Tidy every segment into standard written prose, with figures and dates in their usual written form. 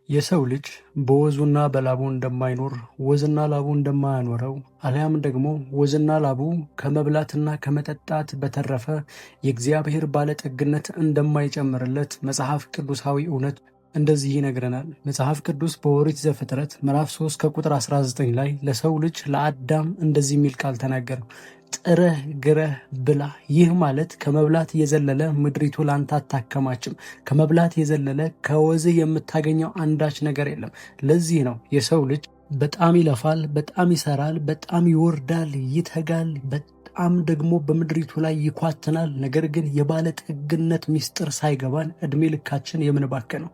የሰው ልጅ በወዙና በላቡ እንደማይኖር ወዝና ላቡ እንደማያኖረው አሊያም ደግሞ ወዝና ላቡ ከመብላትና ከመጠጣት በተረፈ የእግዚአብሔር ባለጠግነት እንደማይጨምርለት መጽሐፍ ቅዱሳዊ እውነት እንደዚህ ይነግረናል። መጽሐፍ ቅዱስ በኦሪት ዘፍጥረት ምዕራፍ 3 ከቁጥር 19 ላይ ለሰው ልጅ ለአዳም እንደዚህ የሚል ቃል ተናገረው፣ ጥረህ ግረህ ብላ። ይህ ማለት ከመብላት የዘለለ ምድሪቱ ላንተ አታከማችም። ከመብላት የዘለለ ከወዝህ የምታገኘው አንዳች ነገር የለም። ለዚህ ነው የሰው ልጅ በጣም ይለፋል፣ በጣም ይሰራል፣ በጣም ይወርዳል፣ ይተጋል፣ በጣም ደግሞ በምድሪቱ ላይ ይኳትናል። ነገር ግን የባለጠግነት ምስጢር ሳይገባን እድሜ ልካችን የምንባከነው።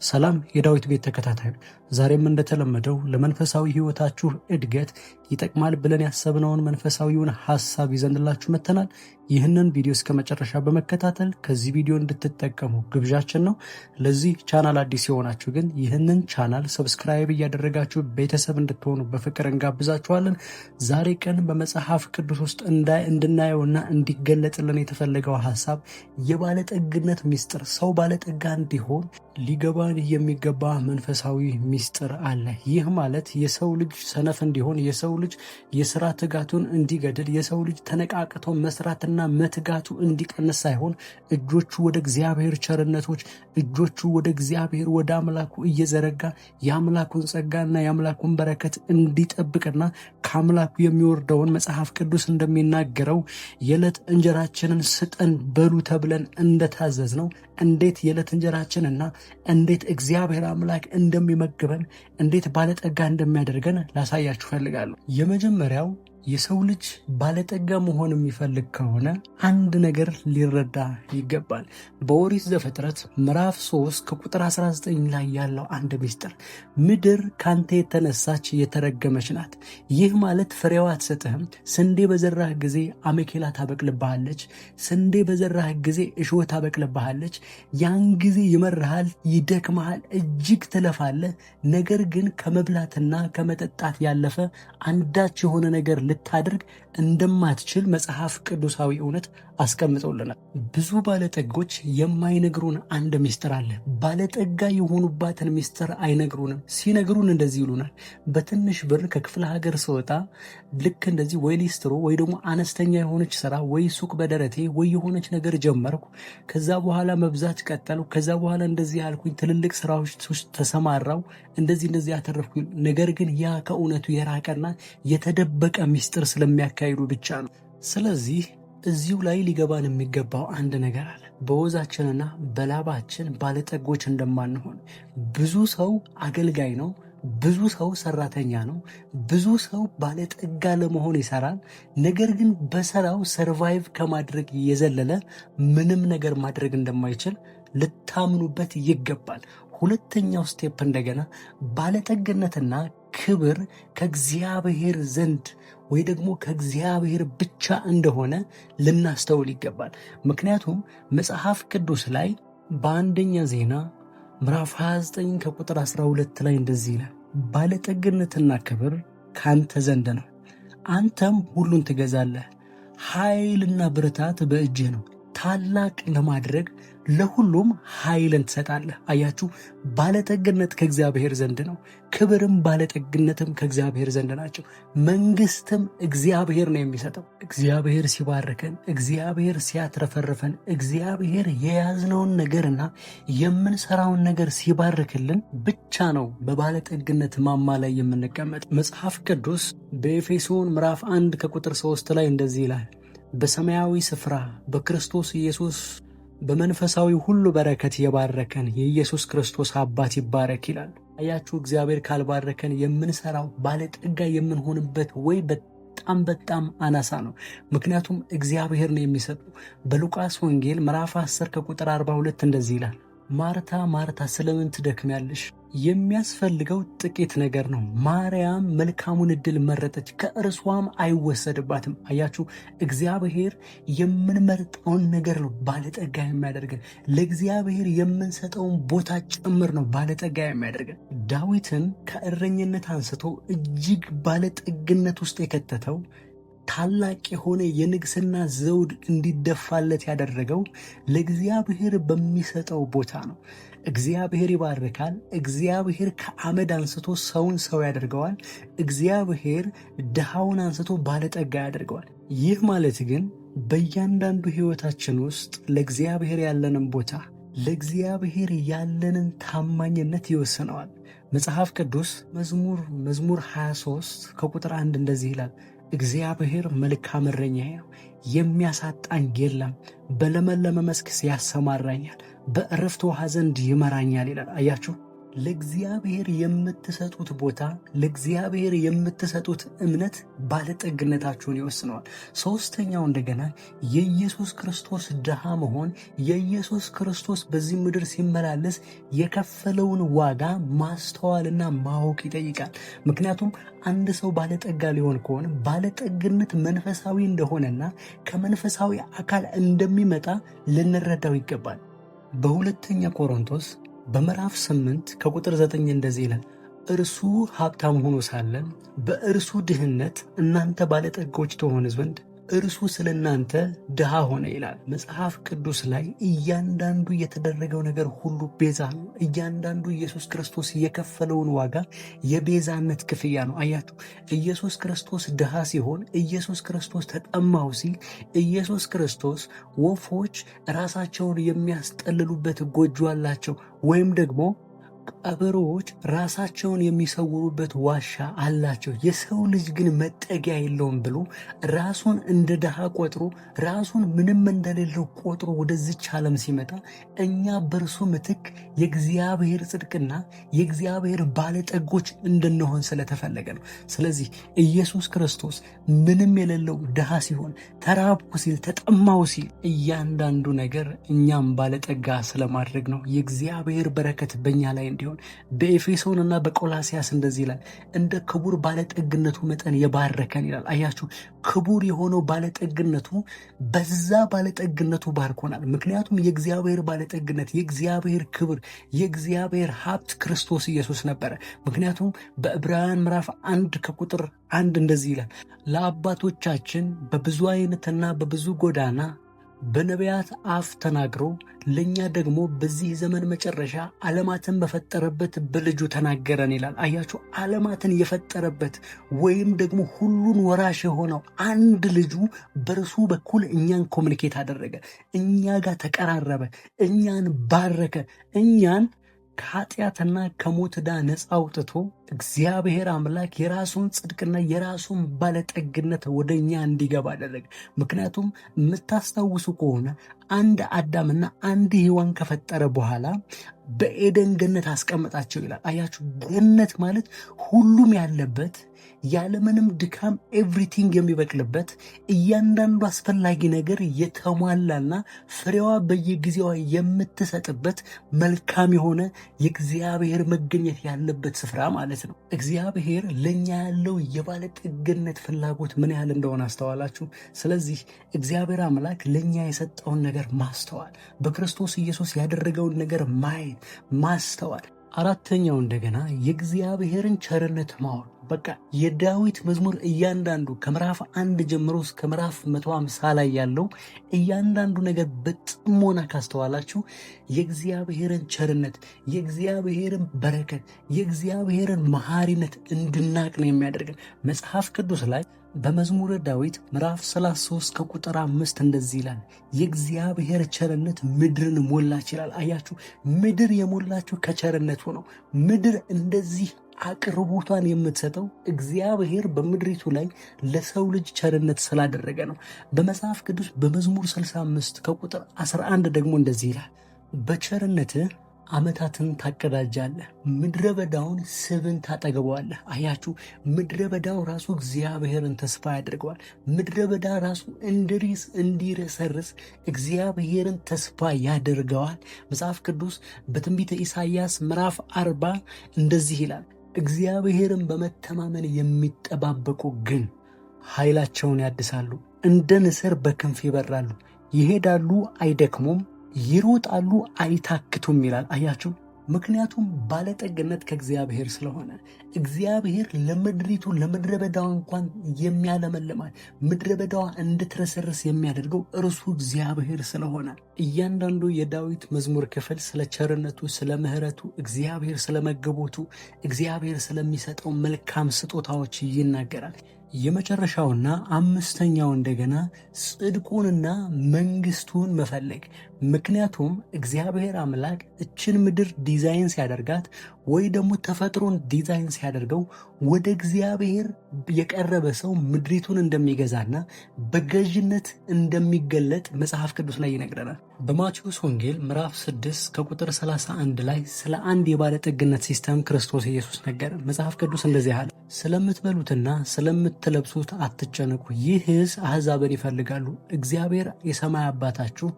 ሰላም የዳዊት ቤት ተከታታዩ፣ ዛሬም እንደተለመደው ለመንፈሳዊ ሕይወታችሁ እድገት ይጠቅማል ብለን ያሰብነውን መንፈሳዊውን ሐሳብ ይዘንላችሁ መጥተናል። ይህንን ቪዲዮ እስከ መጨረሻ በመከታተል ከዚህ ቪዲዮ እንድትጠቀሙ ግብዣችን ነው። ለዚህ ቻናል አዲስ የሆናችሁ ግን ይህንን ቻናል ሰብስክራይብ እያደረጋችሁ ቤተሰብ እንድትሆኑ በፍቅር እንጋብዛችኋለን። ዛሬ ቀን በመጽሐፍ ቅዱስ ውስጥ እንድናየውና እንዲገለጥልን የተፈለገው ሐሳብ የባለጠግነት ምስጢር፣ ሰው ባለጠጋ እንዲሆን ሊገባን የሚገባ መንፈሳዊ ምስጢር አለ። ይህ ማለት የሰው ልጅ ሰነፍ እንዲሆን፣ የሰው ልጅ የስራ ትጋቱን እንዲገድል፣ የሰው ልጅ ተነቃቅቶ መስራትና መትጋቱ እንዲቀንስ ሳይሆን እጆቹ ወደ እግዚአብሔር ቸርነቶች፣ እጆቹ ወደ እግዚአብሔር ወደ አምላኩ እየዘረጋ የአምላኩን ጸጋና የአምላኩን በረከት እንዲጠብቅና ከአምላኩ የሚወርደውን መጽሐፍ ቅዱስ እንደሚናገረው የዕለት እንጀራችንን ስጠን በሉ ተብለን እንደታዘዝ ነው እንዴት የዕለት እንጀራችንና እንዴት እግዚአብሔር አምላክ እንደሚመግበን እንዴት ባለጠጋ እንደሚያደርገን ላሳያችሁ ፈልጋለሁ። የመጀመሪያው የሰው ልጅ ባለጠጋ መሆን የሚፈልግ ከሆነ አንድ ነገር ሊረዳ ይገባል። በኦሪት ዘፍጥረት ምዕራፍ 3 ከቁጥር 19 ላይ ያለው አንድ ምስጢር፣ ምድር ካንተ የተነሳች የተረገመች ናት። ይህ ማለት ፍሬዋ አትሰጥህም። ስንዴ በዘራህ ጊዜ አሜኬላ ታበቅልብሃለች። ስንዴ በዘራህ ጊዜ እሾህ ታበቅልብሃለች። ያን ጊዜ ይመርሃል፣ ይደክመሃል፣ እጅግ ትለፋለህ። ነገር ግን ከመብላትና ከመጠጣት ያለፈ አንዳች የሆነ ነገር ልታደርግ እንደማትችል መጽሐፍ ቅዱሳዊ እውነት አስቀምጠውልናል። ብዙ ባለጠጎች የማይነግሩን አንድ ምስጢር አለ። ባለጠጋ የሆኑባትን ምስጢር አይነግሩንም። ሲነግሩን እንደዚህ ይሉናል፣ በትንሽ ብር ከክፍለ ሀገር ስወጣ ልክ እንደዚህ ወይ ሊስትሮ ወይ ደግሞ አነስተኛ የሆነች ስራ ወይ ሱቅ በደረቴ ወይ የሆነች ነገር ጀመርኩ። ከዛ በኋላ መብዛት ቀጠሉ። ከዛ በኋላ እንደዚህ ያልኩኝ ትልልቅ ስራዎች ውስጥ ተሰማራው፣ እንደዚህ ያተረፍኩ። ነገር ግን ያ ከእውነቱ የራቀና የተደበቀ ምስጢር ስለሚያካሂዱ ብቻ ነው። ስለዚህ እዚሁ ላይ ሊገባን የሚገባው አንድ ነገር አለ። በወዛችንና በላባችን ባለጠጎች እንደማንሆን። ብዙ ሰው አገልጋይ ነው፣ ብዙ ሰው ሰራተኛ ነው፣ ብዙ ሰው ባለጠጋ ለመሆን ይሰራል። ነገር ግን በስራው ሰርቫይቭ ከማድረግ የዘለለ ምንም ነገር ማድረግ እንደማይችል ልታምኑበት ይገባል። ሁለተኛው ስቴፕ እንደገና ባለጠግነትና ክብር ከእግዚአብሔር ዘንድ ወይ ደግሞ ከእግዚአብሔር ብቻ እንደሆነ ልናስተውል ይገባል። ምክንያቱም መጽሐፍ ቅዱስ ላይ በአንደኛ ዜና ምዕራፍ 29 ከቁጥር 12 ላይ እንደዚህ ይላል፣ ባለጠግነትና ክብር ካንተ ዘንድ ነው፣ አንተም ሁሉን ትገዛለህ፣ ኃይልና ብርታት በእጅህ ነው፣ ታላቅ ለማድረግ ለሁሉም ኃይልን ትሰጣለህ። አያችሁ፣ ባለጠግነት ከእግዚአብሔር ዘንድ ነው። ክብርም ባለጠግነትም ከእግዚአብሔር ዘንድ ናቸው። መንግስትም እግዚአብሔር ነው የሚሰጠው። እግዚአብሔር ሲባርከን፣ እግዚአብሔር ሲያትረፈርፈን፣ እግዚአብሔር የያዝነውን ነገርና የምንሰራውን ነገር ሲባርክልን ብቻ ነው በባለጠግነት ማማ ላይ የምንቀመጥ። መጽሐፍ ቅዱስ በኤፌሶን ምዕራፍ 1 ከቁጥር 3 ላይ እንደዚህ ይላል፣ በሰማያዊ ስፍራ በክርስቶስ ኢየሱስ በመንፈሳዊ ሁሉ በረከት የባረከን የኢየሱስ ክርስቶስ አባት ይባረክ ይላል። አያችሁ፣ እግዚአብሔር ካልባረከን የምንሰራው ባለጠጋ የምንሆንበት ወይ በጣም አናሳ ነው። ምክንያቱም እግዚአብሔር ነው የሚሰጠው። በሉቃስ ወንጌል ምዕራፍ 10 ከቁጥር 42 እንደዚህ ይላል፣ ማርታ ማርታ ስለምን ትደክሚያለሽ? የሚያስፈልገው ጥቂት ነገር ነው። ማርያም መልካሙን ዕድል መረጠች፣ ከእርሷም አይወሰድባትም። አያችሁ፣ እግዚአብሔር የምንመርጠውን ነገር ነው ባለጠጋ የሚያደርገን። ለእግዚአብሔር የምንሰጠውን ቦታ ጭምር ነው ባለጠጋ የሚያደርገን። ዳዊትን ከእረኝነት አንስቶ እጅግ ባለጠግነት ውስጥ የከተተው ታላቅ የሆነ የንግስና ዘውድ እንዲደፋለት ያደረገው ለእግዚአብሔር በሚሰጠው ቦታ ነው። እግዚአብሔር ይባርካል። እግዚአብሔር ከአመድ አንስቶ ሰውን ሰው ያደርገዋል። እግዚአብሔር ድሃውን አንስቶ ባለጠጋ ያደርገዋል። ይህ ማለት ግን በእያንዳንዱ ሕይወታችን ውስጥ ለእግዚአብሔር ያለንን ቦታ፣ ለእግዚአብሔር ያለንን ታማኝነት ይወስነዋል። መጽሐፍ ቅዱስ መዝሙር 23 ከቁጥር 1 እንደዚህ ይላል፣ እግዚአብሔር መልካም እረኛዬ ነው፣ የሚያሳጣኝ የለም። በለመለመ መስክ ያሰማራኛል፣ በዕረፍት ውኃ ዘንድ ይመራኛል ይላል። አያችሁ፣ ለእግዚአብሔር የምትሰጡት ቦታ፣ ለእግዚአብሔር የምትሰጡት እምነት ባለጠግነታችሁን ይወስነዋል። ሶስተኛው እንደገና የኢየሱስ ክርስቶስ ድሃ መሆን፣ የኢየሱስ ክርስቶስ በዚህ ምድር ሲመላለስ የከፈለውን ዋጋ ማስተዋልና ማወቅ ይጠይቃል። ምክንያቱም አንድ ሰው ባለጠጋ ሊሆን ከሆነ ባለጠግነት መንፈሳዊ እንደሆነና ከመንፈሳዊ አካል እንደሚመጣ ልንረዳው ይገባል። በሁለተኛ ቆሮንቶስ በምዕራፍ 8 ከቁጥር 9 እንደዚህ ይላል፣ እርሱ ሀብታም ሆኖ ሳለን በእርሱ ድህነት እናንተ ባለጠጎች ትሆኑ ዘንድ እርሱ ስለ እናንተ ድሃ ሆነ ይላል። መጽሐፍ ቅዱስ ላይ እያንዳንዱ የተደረገው ነገር ሁሉ ቤዛ ነው። እያንዳንዱ ኢየሱስ ክርስቶስ የከፈለውን ዋጋ የቤዛነት ክፍያ ነው። አያችሁ፣ ኢየሱስ ክርስቶስ ድሃ ሲሆን፣ ኢየሱስ ክርስቶስ ተጠማው ሲል፣ ኢየሱስ ክርስቶስ ወፎች ራሳቸውን የሚያስጠልሉበት ጎጆ አላቸው ወይም ደግሞ ቀበሮዎች ራሳቸውን የሚሰውሩበት ዋሻ አላቸው፣ የሰው ልጅ ግን መጠጊያ የለውም ብሎ ራሱን እንደ ድሃ ቆጥሮ ራሱን ምንም እንደሌለው ቆጥሮ ወደዚች ዓለም ሲመጣ እኛ በእርሱ ምትክ የእግዚአብሔር ጽድቅና የእግዚአብሔር ባለጠጎች እንድንሆን ስለተፈለገ ነው። ስለዚህ ኢየሱስ ክርስቶስ ምንም የሌለው ድሃ ሲሆን፣ ተራብኩ ሲል፣ ተጠማው ሲል እያንዳንዱ ነገር እኛም ባለጠጋ ስለማድረግ ነው። የእግዚአብሔር በረከት በእኛ ላይ እንዲሆን በኤፌሶንና በቆላሲያስ እንደዚህ ይላል፣ እንደ ክቡር ባለጠግነቱ መጠን የባረከን ይላል። አያችሁ፣ ክቡር የሆነው ባለጠግነቱ በዛ ባለጠግነቱ ባርኮናል። ምክንያቱም የእግዚአብሔር ባለጠግነት፣ የእግዚአብሔር ክብር፣ የእግዚአብሔር ሀብት ክርስቶስ ኢየሱስ ነበረ። ምክንያቱም በዕብራውያን ምዕራፍ 1 ከቁጥር 1 እንደዚህ ይላል፣ ለአባቶቻችን በብዙ አይነትና በብዙ ጎዳና በነቢያት አፍ ተናግሮ ለእኛ ደግሞ በዚህ ዘመን መጨረሻ ዓለማትን በፈጠረበት በልጁ ተናገረን ይላል። አያችሁ፣ ዓለማትን የፈጠረበት ወይም ደግሞ ሁሉን ወራሽ የሆነው አንድ ልጁ በእርሱ በኩል እኛን ኮሚኒኬት አደረገ፣ እኛ ጋር ተቀራረበ፣ እኛን ባረከ፣ እኛን ከኃጢአትና ከሞት ዕዳ ነፃ አውጥቶ እግዚአብሔር አምላክ የራሱን ጽድቅና የራሱን ባለጠግነት ወደ እኛ እንዲገባ አደረገ። ምክንያቱም የምታስታውሱ ከሆነ አንድ አዳምና አንድ ሔዋን ከፈጠረ በኋላ በኤደን ገነት አስቀመጣቸው ይላል። አያችሁ፣ ገነት ማለት ሁሉም ያለበት ያለምንም ድካም ኤቭሪቲንግ የሚበቅልበት እያንዳንዱ አስፈላጊ ነገር የተሟላና ፍሬዋ በየጊዜዋ የምትሰጥበት መልካም የሆነ የእግዚአብሔር መገኘት ያለበት ስፍራ ማለት ነው። እግዚአብሔር ለእኛ ያለው የባለጠግነት ፍላጎት ምን ያህል እንደሆነ አስተዋላችሁ? ስለዚህ እግዚአብሔር አምላክ ለእኛ የሰጠውን ነገር ማስተዋል፣ በክርስቶስ ኢየሱስ ያደረገውን ነገር ማየት ማስተዋል። አራተኛው እንደገና የእግዚአብሔርን ቸርነት ማወቅ። በቃ የዳዊት መዝሙር እያንዳንዱ ከምዕራፍ 1 ጀምሮ እስከ ምዕራፍ 150 ላይ ያለው እያንዳንዱ ነገር በጥሞና ካስተዋላችሁ የእግዚአብሔርን ቸርነት፣ የእግዚአብሔርን በረከት፣ የእግዚአብሔርን መሐሪነት እንድናቅ ነው የሚያደርገን። መጽሐፍ ቅዱስ ላይ በመዝሙረ ዳዊት ምዕራፍ 33 ከቁጥር 5 እንደዚህ ይላል፣ የእግዚአብሔር ቸርነት ምድርን ሞላች ይላል። አያችሁ፣ ምድር የሞላችሁ ከቸርነቱ ነው። ምድር እንደዚህ አቅርቦቷን የምትሰጠው እግዚአብሔር በምድሪቱ ላይ ለሰው ልጅ ቸርነት ስላደረገ ነው። በመጽሐፍ ቅዱስ በመዝሙር 65 ከቁጥር 11 ደግሞ እንደዚህ ይላል፣ በቸርነትህ ዓመታትን ታቀዳጃለህ፣ ምድረ በዳውን ስብን ታጠግበዋለህ። አያችሁ፣ ምድረ በዳው ራሱ እግዚአብሔርን ተስፋ ያደርገዋል። ምድረ በዳ ራሱ እንዲረሰርስ እግዚአብሔርን ተስፋ ያደርገዋል። መጽሐፍ ቅዱስ በትንቢተ ኢሳይያስ ምዕራፍ 40 እንደዚህ ይላል፣ እግዚአብሔርን በመተማመን የሚጠባበቁ ግን ኃይላቸውን ያድሳሉ፣ እንደ ንስር በክንፍ ይበራሉ፣ ይሄዳሉ አይደክሙም፣ ይሮጣሉ አይታክቱም ይላል። አያችሁ፣ ምክንያቱም ባለጠግነት ከእግዚአብሔር ስለሆነ እግዚአብሔር ለምድሪቱ ለምድረ በዳዋ እንኳን የሚያለመልማል ምድረ በዳዋ እንድትረሰርስ የሚያደርገው እርሱ እግዚአብሔር ስለሆነ እያንዳንዱ የዳዊት መዝሙር ክፍል ስለ ቸርነቱ፣ ስለ ምሕረቱ፣ እግዚአብሔር ስለመገቦቱ፣ እግዚአብሔር ስለሚሰጠው መልካም ስጦታዎች ይናገራል። የመጨረሻውና አምስተኛው እንደገና ጽድቁንና መንግስቱን መፈለግ። ምክንያቱም እግዚአብሔር አምላክ እችን ምድር ዲዛይን ሲያደርጋት ወይ ደግሞ ተፈጥሮን ዲዛይን ሲያደርገው ወደ እግዚአብሔር የቀረበ ሰው ምድሪቱን እንደሚገዛና በገዥነት እንደሚገለጥ መጽሐፍ ቅዱስ ላይ ይነግረናል። በማቴዎስ ወንጌል ምዕራፍ 6 ከቁጥር 31 ላይ ስለ አንድ የባለጠግነት ሲስተም ክርስቶስ ኢየሱስ ነገረ። መጽሐፍ ቅዱስ እንደዚህ አለ፣ ስለምትበሉትና ስለምትለብሱት አትጨነቁ፣ ይህስ አሕዛብን ይፈልጋሉ። እግዚአብሔር የሰማይ አባታችሁ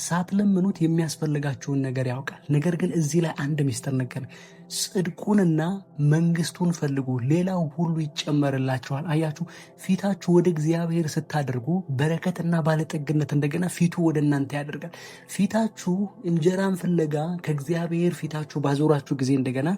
ሳትለምኑት የሚያስፈልጋችሁን ነገር ያውቃል። ነገር ግን እዚህ ላይ አንድ ሚስጥር ነገር፣ ጽድቁንና መንግስቱን ፈልጉ፣ ሌላው ሁሉ ይጨመርላችኋል። አያችሁ፣ ፊታችሁ ወደ እግዚአብሔር ስታደርጉ በረከትና ባለጠግነት እንደገና ፊቱ ወደ እናንተ ያደርጋል። ፊታችሁ እንጀራን ፍለጋ ከእግዚአብሔር ፊታችሁ ባዞራችሁ ጊዜ እንደገና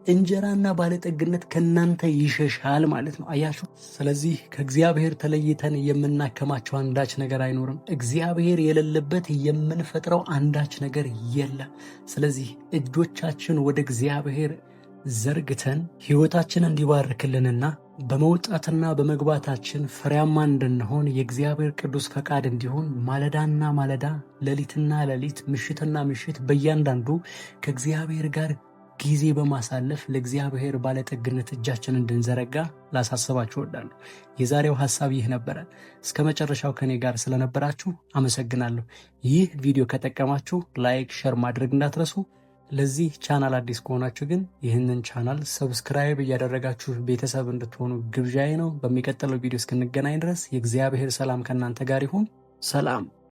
እንጀራና ባለጠግነት ከእናንተ ይሸሻል ማለት ነው። አያችሁ፣ ስለዚህ ከእግዚአብሔር ተለይተን የምናከማቸው አንዳች ነገር አይኖርም። እግዚአብሔር የሌለበት የምንፈጥረው አንዳች ነገር የለም። ስለዚህ እጆቻችን ወደ እግዚአብሔር ዘርግተን ሕይወታችን እንዲባርክልንና በመውጣትና በመግባታችን ፍሬያማ እንድንሆን የእግዚአብሔር ቅዱስ ፈቃድ እንዲሆን ማለዳና ማለዳ፣ ሌሊትና ሌሊት፣ ምሽትና ምሽት በእያንዳንዱ ከእግዚአብሔር ጋር ጊዜ በማሳለፍ ለእግዚአብሔር ባለጠግነት እጃችን እንድንዘረጋ ላሳስባችሁ እወዳለሁ። የዛሬው ሐሳብ ይህ ነበረ። እስከ መጨረሻው ከኔ ጋር ስለነበራችሁ አመሰግናለሁ። ይህ ቪዲዮ ከጠቀማችሁ ላይክ፣ ሸር ማድረግ እንዳትረሱ። ለዚህ ቻናል አዲስ ከሆናችሁ ግን ይህንን ቻናል ሰብስክራይብ እያደረጋችሁ ቤተሰብ እንድትሆኑ ግብዣዬ ነው። በሚቀጥለው ቪዲዮ እስክንገናኝ ድረስ የእግዚአብሔር ሰላም ከእናንተ ጋር ይሁን። ሰላም።